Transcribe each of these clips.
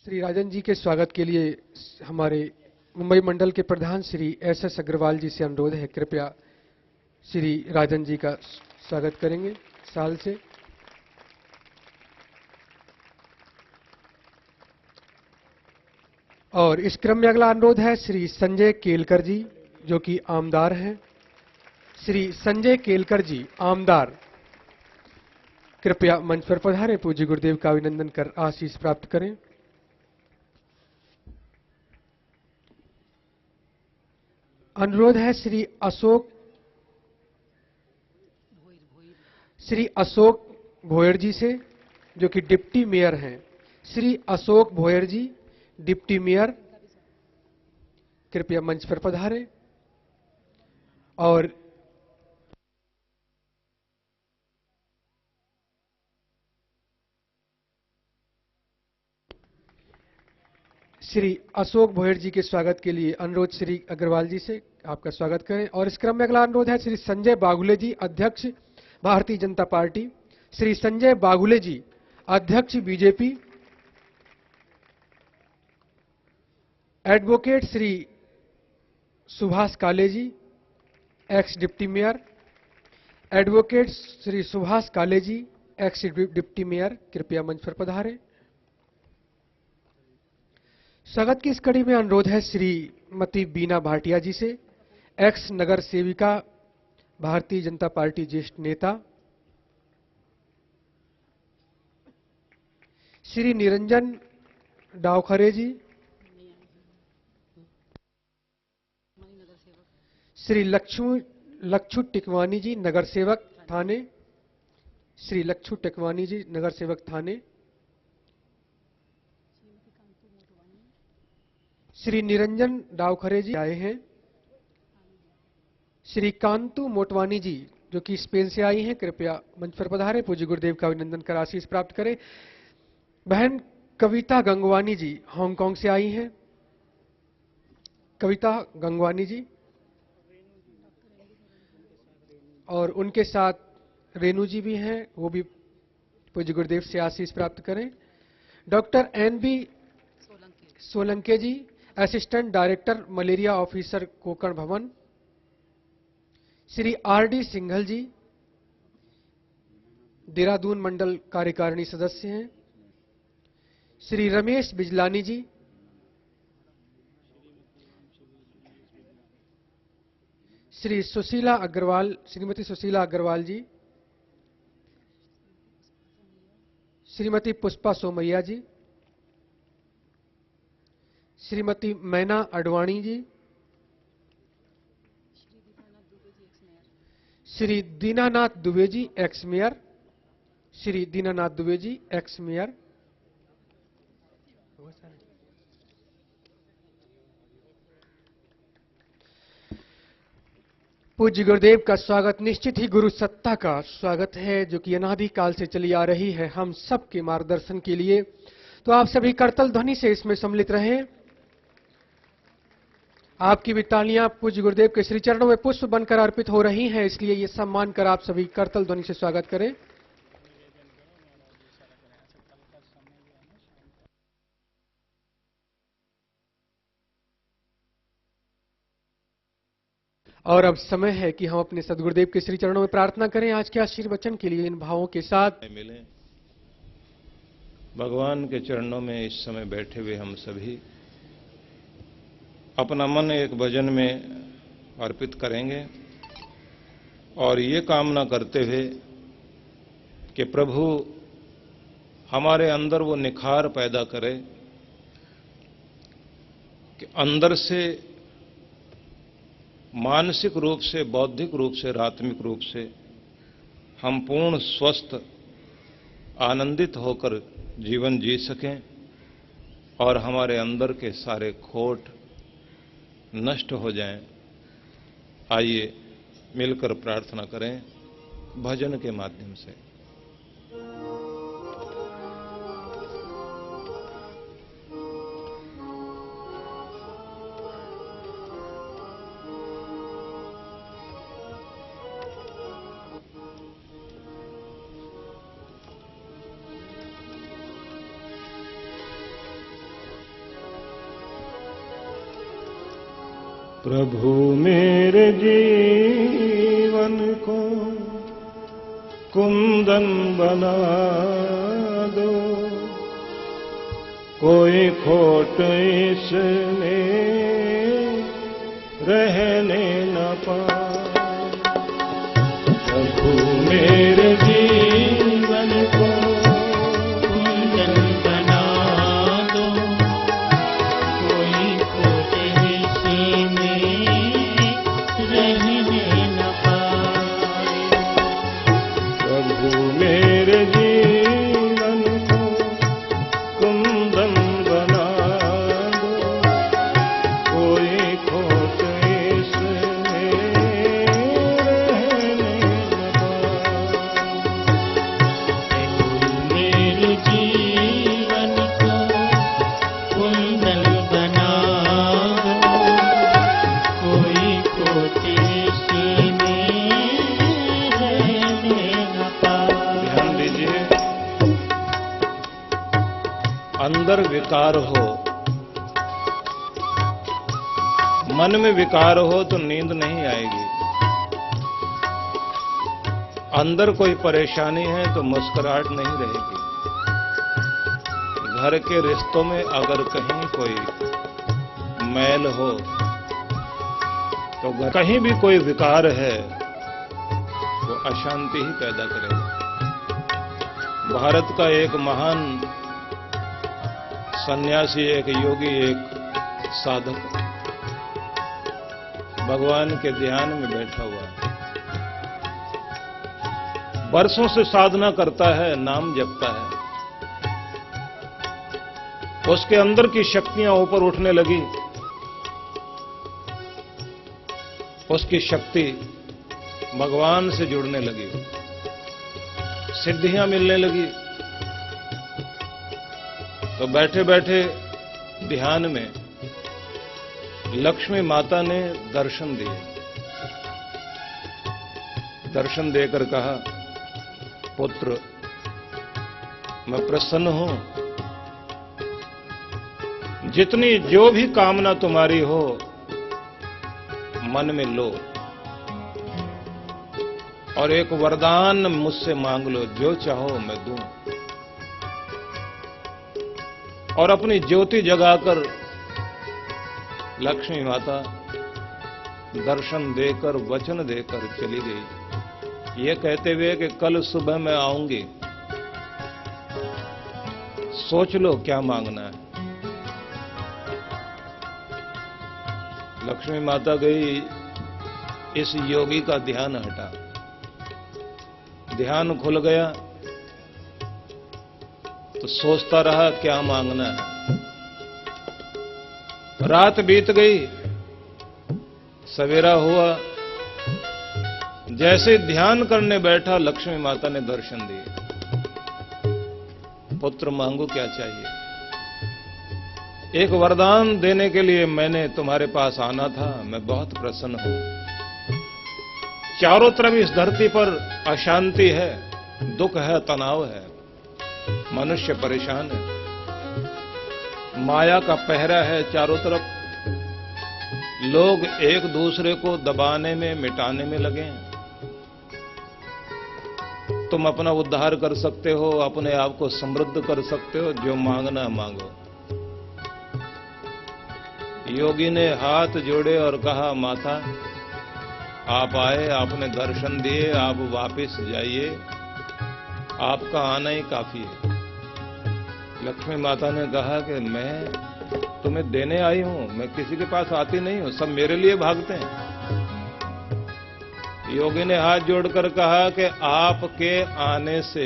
श्री राजन जी के स्वागत के लिए हमारे मुंबई मंडल के प्रधान श्री एस अग्रवाल जी से अनुरोध है, कृपया श्री राजन जी का स्वागत करेंगे साल से। और इस क्रम में अगला अनुरोध है श्री संजय केलकर जी, जो कि आमदार हैं। श्री संजय केलकर जी आमदार कृपया मंच पर पधारें, पूज्य गुरुदेव का अभिनंदन कर आशीष प्राप्त करें। अनुरोध है श्री अशोक भोयर जी से, जो कि डिप्टी मेयर हैं। श्री अशोक भोयर जी डिप्टी मेयर कृपया मंच पर पधारें। और श्री अशोक भोयर जी के स्वागत के लिए अनुरोध श्री अग्रवाल जी से आपका स्वागत करें। और इस क्रम में अगला अनुरोध है श्री संजय बागुले जी, अध्यक्ष भारतीय जनता पार्टी। श्री संजय बागुले जी अध्यक्ष BJP. Advocate Shri Subhash Kale ji, ex deputy mayor. Advocate Shri Subhash Kale ji, ex deputy mayor कृपया मंच पर पधारें। स्वागत की इस कड़ी में अनुरोध है श्रीमती बीना भाटिया जी से, एक्स नगर सेविका भारतीय जनता पार्टी ज्येष्ठ नेता। श्री निरंजन डावखरे जी, श्री लक्षु टिकवानी जी नगर सेवक थाने। श्री लक्षु टिकवानी जी नगर सेवक थाने। श्री निरंजन डावखरे जी आए हैं। श्री कांतु मोटवानी जी, जो कि स्पेन से आई हैं, कृपया मंच पर पधारें, पूज्य गुरुदेव का अभिनंदन कर आशीष प्राप्त करें। बहन कविता गंगवानी जी हांगकांग से आई हैं। कविता गंगवानी जी, और उनके साथ रेणु जी भी हैं, वो भी पूज्य गुरुदेव से आशीष प्राप्त करें। Doctor N B. Solanke ji, assistant director malaria officer Konkan Bhavan. Shri R D. Singhal ji Dehradun मंडल कार्यकारिणी सदस्य हैं। श्री रमेश बिजलानी जी, श्री सुशीला अग्रवाल, श्रीमती सुशीला अग्रवाल जी, श्रीमती पुष्पा सोमैया जी, श्रीमती मैना Advani ji, Shri Dinanath Dubey ji x mayor. Shri Dinanath Dubey ji x mayor. पूज्य गुरुदेव का स्वागत निश्चित ही गुरु सत्ता का स्वागत है, जो कि अनादिकाल से चली आ रही है हम सबके मार्गदर्शन के लिए। तो आप सभी करतल ध्वनि से इसमें सम्मिलित रहें। आपकी भी तालियां पूज्य गुरुदेव के श्री चरणों में पुष्प बनकर अर्पित हो रही हैं, इसलिए ये सम्मान कर आप सभी करतल ध्वनि से स्वागत करें। और अब समय है कि हम अपने सदगुरुदेव के श्री चरणों में प्रार्थना करें आज के आशीर्वचन के लिए इन भावों के साथ। मिले भगवान के चरणों में इस समय बैठे हुए हम सभी अपना मन एक भजन में अर्पित करेंगे और ये कामना करते हुए कि प्रभु हमारे अंदर वो निखार पैदा करे कि अंदर से मानसिक रूप से, बौद्धिक रूप से, आत्मिक रूप से हम पूर्ण स्वस्थ आनंदित होकर जीवन जी सकें और हमारे अंदर के सारे खोट नष्ट हो जाएं। आइए मिलकर प्रार्थना करें भजन के माध्यम से। प्रभु मेरे जीवन को कुंदन बना दो, कोई खोट इसमें रहने न पाए। प्रभु मेरे जीवन को कुंदन बना दो, कोई खोट इसमें रहने न पाए। प्रभु मेरे जीवन को कुंदन बना दो, कोई खोट इसमें रहने न पाए। प्रभु मेरे जीवन को कुंदन बना दो, कोई खोट इसमें रहने न पाए। ध्यान दीजिए, अंदर विकार हो, मन में विकार हो तो नींद नहीं आएगी। अंदर कोई परेशानी है तो मुस्कुराहट नहीं रहेगी। घर के रिश्तों में अगर कहीं कोई मैल हो तो कहीं भी कोई विकार है वो अशांति ही पैदा करेगा। भारत का एक महान सन्यासी, एक योगी, एक साधक भगवान के ध्यान में बैठा हुआ है, वर्षों से साधना करता है, नाम जपता है। उसके अंदर की शक्तियां ऊपर उठने लगी, उसकी शक्ति भगवान से जुड़ने लगी, सिद्धियां मिलने लगी। तो बैठे बैठे ध्यान में लक्ष्मी माता ने दर्शन दिए। दर्शन देकर कहा, पुत्र मैं प्रसन्न हूं, जितनी जो भी कामना तुम्हारी हो मन में लो और एक वरदान मुझसे मांग लो, जो चाहो मैं दूं। और अपनी ज्योति जगाकर लक्ष्मी माता दर्शन देकर, वचन देकर चली गई, ये कहते हुए कि कल सुबह मैं आऊंगी, सोच लो क्या मांगना है। लक्ष्मी माता गई, इस योगी का ध्यान हटा, ध्यान खुल गया तो सोचता रहा क्या मांगना है। रात बीत गई, सवेरा हुआ, जैसे ध्यान करने बैठा लक्ष्मी माता ने दर्शन दिए। पुत्र मांगो क्या चाहिए? एक वरदान देने के लिए मैंने तुम्हारे पास आना था, मैं बहुत प्रसन्न हूं। चारों तरफ इस धरती पर अशांति है, दुख है, तनाव है, मनुष्य परेशान है, माया का पहरा है चारों तरफ, लोग एक दूसरे को दबाने में, मिटाने में लगे हैं। तुम अपना उद्धार कर सकते हो, अपने आप को समृद्ध कर सकते हो, जो मांगना है मांगो। योगी ने हाथ जोड़े और कहा, माता आप आए, आपने दर्शन दिए, आप वापस जाइए, आपका आना ही काफी है। लक्ष्मी माता ने कहा कि मैं तुम्हें देने आई हूं, मैं किसी के पास आती नहीं हूं, सब मेरे लिए भागते हैं। योगी ने हाथ जोड़कर कहा कि आपके आने से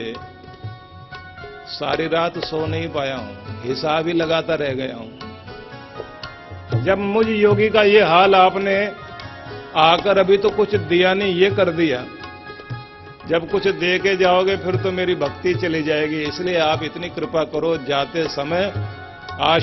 सारी रात सो नहीं पाया हूं, हिसाब ही लगाता रह गया हूं। जब मुझ योगी का ये हाल आपने आकर अभी तो कुछ दिया नहीं, ये कर दिया, जब कुछ दे के जाओगे फिर तो मेरी भक्ति चली जाएगी, इसलिए आप इतनी कृपा करो, जाते समय आशीर्वाद